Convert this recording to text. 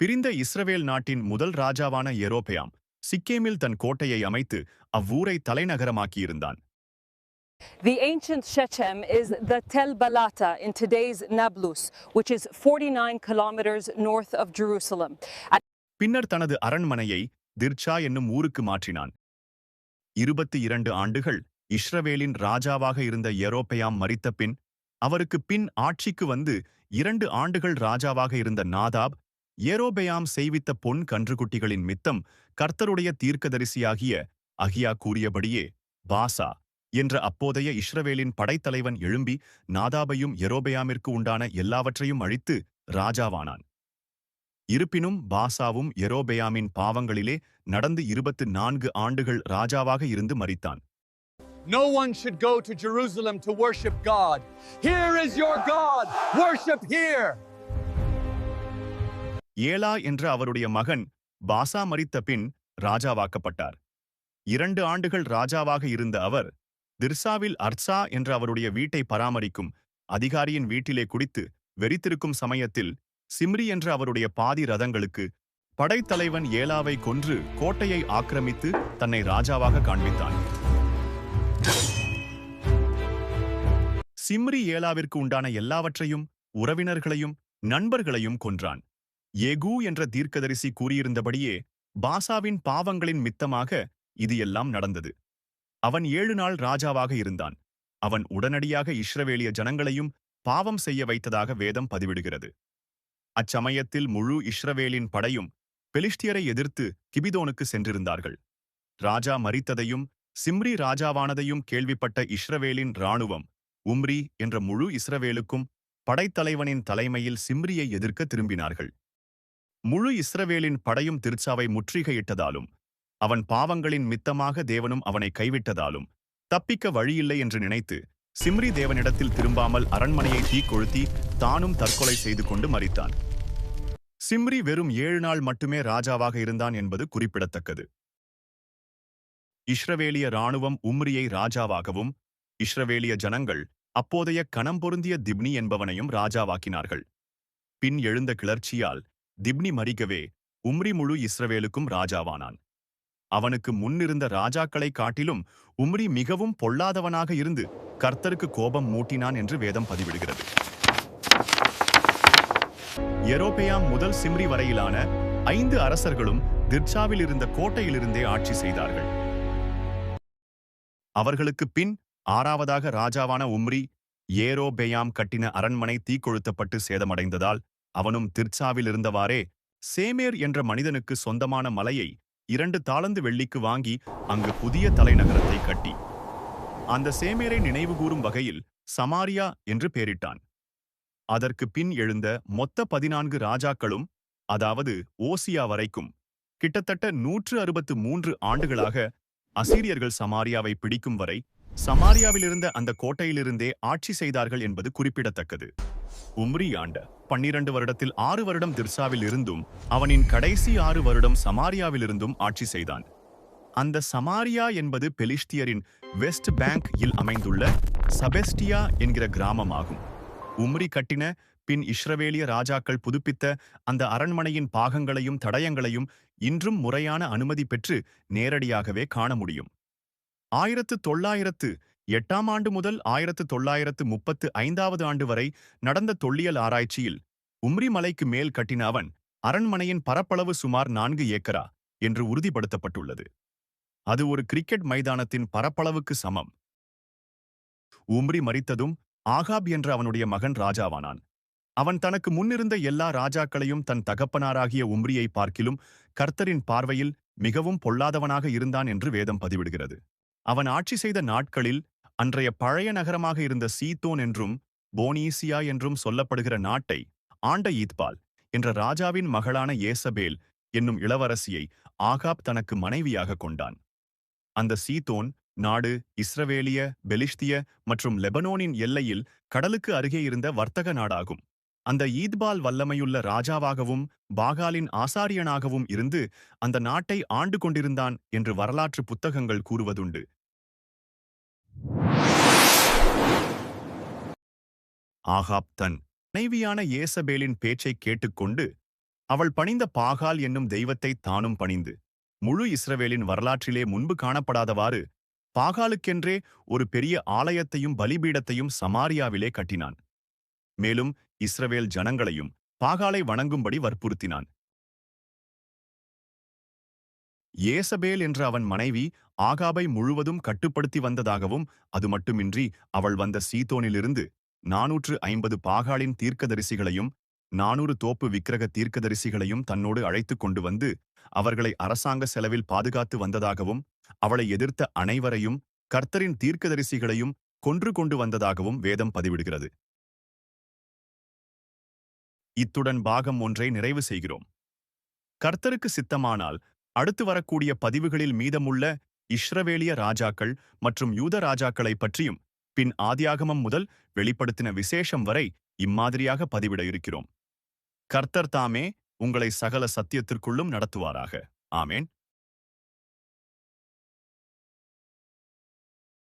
பிரிந்த இஸ்ரவேல் நாட்டின் முதல் ராஜாவான யெரொபெயாம் சிக்கேமில் தன் கோட்டையை அமைத்து அவ்வூரை தலைநகரமாக்கியிருந்தான். The ancient Shechem is the Tel Balata in today's Nablus, which is 49 kilometers north of Jerusalem. பின்னர் தனது அரண்மனையை திர்ச்சா என்னும் ஊருக்கு மாற்றினான். 22 ஆண்டுகள் இஸ்ரவேலின் ராஜாவாக இருந்த யெரொபெயாம் மரித்த பின், அவருக்கு பின் ஆட்சிக்கு வந்து 2 ஆண்டுகள் ராஜாவாக இருந்த நாதாப், யெரொபெயாம் செய்வித்த பொன் கன்றுகுட்டிகளின் மித்தம் கர்த்தருடைய தீர்க்கதரிசியாகிய அகியா கூறியபடியே பாசா என்ற அப்போதைய இஸ்ரவேலின் படைத்தலைவன் எழும்பி நாதாபையும் யெரொபெயாமிற்கு உண்டான எல்லாவற்றையும் அழித்து ராஜாவானான். இருப்பினும் பாசாவும் யெரொபெயாமின் பாவங்களிலே நடந்து 24 ஆண்டுகள் ராஜாவாக இருந்து மரித்தான். No one should go to Jerusalem to worship God. Here is your God. Worship here. ஏலா என்ற அவருடைய மகன் பாசா மரித்த பின் ராஜாவாக்கப்பட்டார். 2 ஆண்டுகள் ராஜாவாக இருந்த அவர் திர்சாவில் அர்சா என்ற அவருடைய வீட்டை பராமரிக்கும் அதிகாரியின் வீட்டிலே குடித்து வெறித்திருக்கும் சமயத்தில் சிம்ரி என்ற அவருடைய பாதி ரதங்களுக்கு படைத்தலைவன் ஏலாவை கொன்று கோட்டையை ஆக்கிரமித்து தன்னை ராஜாவாக காண்பித்தான். சிம்ரி ஏலாவிற்கு உண்டான எல்லாவற்றையும் உறவினர்களையும் நண்பர்களையும் கொன்றான். ஏகூ என்ற தீர்க்கதரிசி கூறியிருந்தபடியே பாசாவின் பாவங்களின் மித்தமாக இது எல்லாம் நடந்தது. அவன் 7 நாள் ராஜாவாக இருந்தான். அவன் உடனடியாக இஸ்ரவேலிய ஜனங்களையும் பாவம் செய்ய வைத்ததாக வேதம் பதிவிடுகிறது. அச்சமயத்தில் முழு இஸ்ரவேலின் படையும் பெலிஸ்தியரை எதிர்த்து கிபிதோனுக்கு சென்றிருந்தார்கள். ராஜா மரித்ததையும் சிம்ரி ராஜாவானதையும் கேள்விப்பட்ட இஸ்ரவேலின் இராணுவம் உம்ரி என்ற முழு இஸ்ரவேலுக்கும் படைத்தலைவனின் தலைமையில் சிம்ரியை எதிர்க்க திரும்பினார்கள். முழு இஸ்ரவேலின் படையும் திர்ச்சாவை முற்றுகையிட்டதாலும் அவன் பாவங்களின் மித்தமாக தேவனும் அவனை கைவிட்டதாலும் தப்பிக்க வழியில்லை என்று நினைத்து சிம்ரி தேவனிடத்தில் திரும்பாமல் அரண்மனையை தீக்கொளுத்தி தானும் தற்கொலை செய்து கொண்டு மரித்தான். சிம்ரி வெறும் 7 நாள் மட்டுமே ராஜாவாக இருந்தான் என்பது குறிப்பிடத்தக்கது. இஸ்ரவேலிய இராணுவம் உம்ரியை ராஜாவாகவும் இஸ்ரவேலிய ஜனங்கள் அப்போதைய கணம் பொருந்திய திப்னி என்பவனையும் ராஜாவாக்கினார்கள். பின் எழுந்த கிளர்ச்சியால் திப்னி மரிக்கவே உம்ரி முழு இஸ்ரவேலுக்கும் ராஜாவானான். அவனுக்கு முன்னிருந்த ராஜாக்களை காட்டிலும் உம்ரி மிகவும் பொல்லாதவனாக இருந்து கர்த்தருக்கு கோபம் மூட்டினான் என்று வேதம் பதிவிடுகிறது. யெரொபெயாம் முதல் சிம்ரி வரையிலான 5 அரசர்களும் திர்ச்சாவில் இருந்த கோட்டையிலிருந்தே ஆட்சி செய்தார்கள். அவர்களுக்கு பின் 6ஆவதாக ராஜாவான உம்ரி யெரொபெயாம் கட்டின அரண்மனை தீக்கொளுத்தப்பட்டு சேதமடைந்ததால் அவனும் திர்ச்சாவில் இருந்தவாறே சேமேர் என்ற மனிதனுக்கு சொந்தமான மலையை 2 தாலந்து வெள்ளிக்கு வாங்கி அங்கு புதிய தலைநகரத்தை கட்டி அந்த சேமேரை நினைவுகூரும் வகையில் சமாரியா என்று பெயரிட்டான். அதற்கு பின் எழுந்த மொத்த 14 ராஜாக்களும், அதாவது ஓசியா வரைக்கும் கிட்டத்தட்ட 163 ஆண்டுகளாக அசீரியர்கள் சமாரியாவை பிடிக்கும் வரை சமாரியாவிலிருந்த அந்த கோட்டையிலிருந்தே ஆட்சி செய்தார்கள் என்பது குறிப்பிடத்தக்கது. உம்ரி ஆண்ட 12 வருடத்தில் 6 வருடம் திர்சாவில் இருந்தும் அவனின் கடைசி 6 வருடம் சமாரியாவிலிருந்தும் ஆட்சி செய்தான். அந்த சமாரியா என்பது பெலிஸ்தியரின் வெஸ்ட் பேங்க் இல் அமைந்துள்ள சபெஸ்டியா என்கிற கிராமமாகும். உம்ரி கட்டின பின் இஸ்ரவேலிய ராஜாக்கள் புதுப்பித்த அந்த அரண்மனையின் பாகங்களையும் தடயங்களையும் இன்றும் முறையான அனுமதி பெற்று நேரடியாகவே காண முடியும். 1908ஆம் ஆண்டு முதல் 1935ஆவது ஆண்டு வரை நடந்த தொல்லியல் ஆராய்ச்சியில் உம்ரி மலைக்கு மேல் கட்டின அவன் அரண்மனையின் பரப்பளவு சுமார் 4 ஏக்கரா என்று உறுதிப்படுத்தப்பட்டுள்ளது. அது ஒரு கிரிக்கெட் மைதானத்தின் பரப்பளவுக்கு சமம். உம்ரி மரித்ததும் ஆகாப் என்ற அவனுடைய மகன் ராஜாவானான். அவன் தனக்கு முன்னிருந்த எல்லா ராஜாக்களையும் தன் தகப்பனாராகிய உம்ரியை பார்க்கிலும் கர்த்தரின் பார்வையில் மிகவும் பொல்லாதவனாக இருந்தான் என்று வேதம் பதிவிடுகிறது. அவன் ஆட்சி செய்த நாட்களில் அன்றைய பழைய நகரமாக இருந்த சீத்தோன் என்றும் போனீசியா என்றும் சொல்லப்படுகிற நாட்டை ஆண்ட ஈத்பால் என்ற ராஜாவின் மகளான ஏசபேல் என்னும் இளவரசியை ஆகாப் தனக்கு மனைவியாக கொண்டான். அந்த சீத்தோன் நாடு இஸ்ரவேலிய, பெலிஸ்திய மற்றும் லெபனோனின் எல்லையில் கடலுக்கு அருகே இருந்த வர்த்தக நாடாகும். அந்த ஈத்பால் வல்லமையுள்ள ராஜாவாகவும் பாகாலின் ஆசாரியனாகவும் இருந்து அந்த நாட்டை ஆண்டு கொண்டிருந்தான் என்று வரலாற்று புத்தகங்கள் கூறுவதுண்டு. ஆகாப் தன் மனைவியான ஏசபேலின் பேச்சை கேட்டுக்கொண்டு அவள் பணிந்த பாகால் என்னும் தெய்வத்தை தானும் பணிந்து முழு இஸ்ரவேலின் வரலாற்றிலே முன்பு காணப்படாதவாறு பாகாலுக்கென்றே ஒரு பெரிய ஆலயத்தையும் பலிபீடத்தையும் சமாரியாவிலே கட்டினான். மேலும் இஸ்ரவேல் ஜனங்களையும் பாகாலை வணங்கும்படி வற்புறுத்தினான். ஏசபேல் என்ற அவன் மனைவி ஆகாபை முழுவதும் கட்டுப்படுத்தி வந்ததாகவும், அது மட்டுமின்றி அவள் வந்த சீதோனிலிருந்து 450 பாகாலின் தீர்க்கதரிசிகளையும் 400 தோப்பு விக்கிரக தீர்க்கதரிசிகளையும் தன்னோடு அழைத்துக் கொண்டு வந்து அவர்களை அரசாங்க செலவில் பாதுகாத்து வந்ததாகவும், அவளை எதிர்த்த அனைவரையும் கர்த்தரின் தீர்க்கதரிசிகளையும் கொன்று கொண்டு வந்ததாகவும் வேதம் பதிவிடுகிறது. இத்துடன் பாகம் 1 நிறைவு செய்கிறோம். கர்த்தருக்கு சித்தமானால் அடுத்து வரக்கூடிய பதிவுகளில் மீதமுள்ள இஸ்ரவேலிய ராஜாக்கள் மற்றும் யூத ராஜாக்களை பற்றியும், பின் ஆதியாகமம் முதல் வெளிப்படுத்தின விசேஷம் வரை இம்மாதிரியாக பதிவிட இருக்கிறோம். கர்த்தர் தாமே உங்களை சகல சத்தியத்திற்குள்ளும் நடத்துவாராக. ஆமேன்.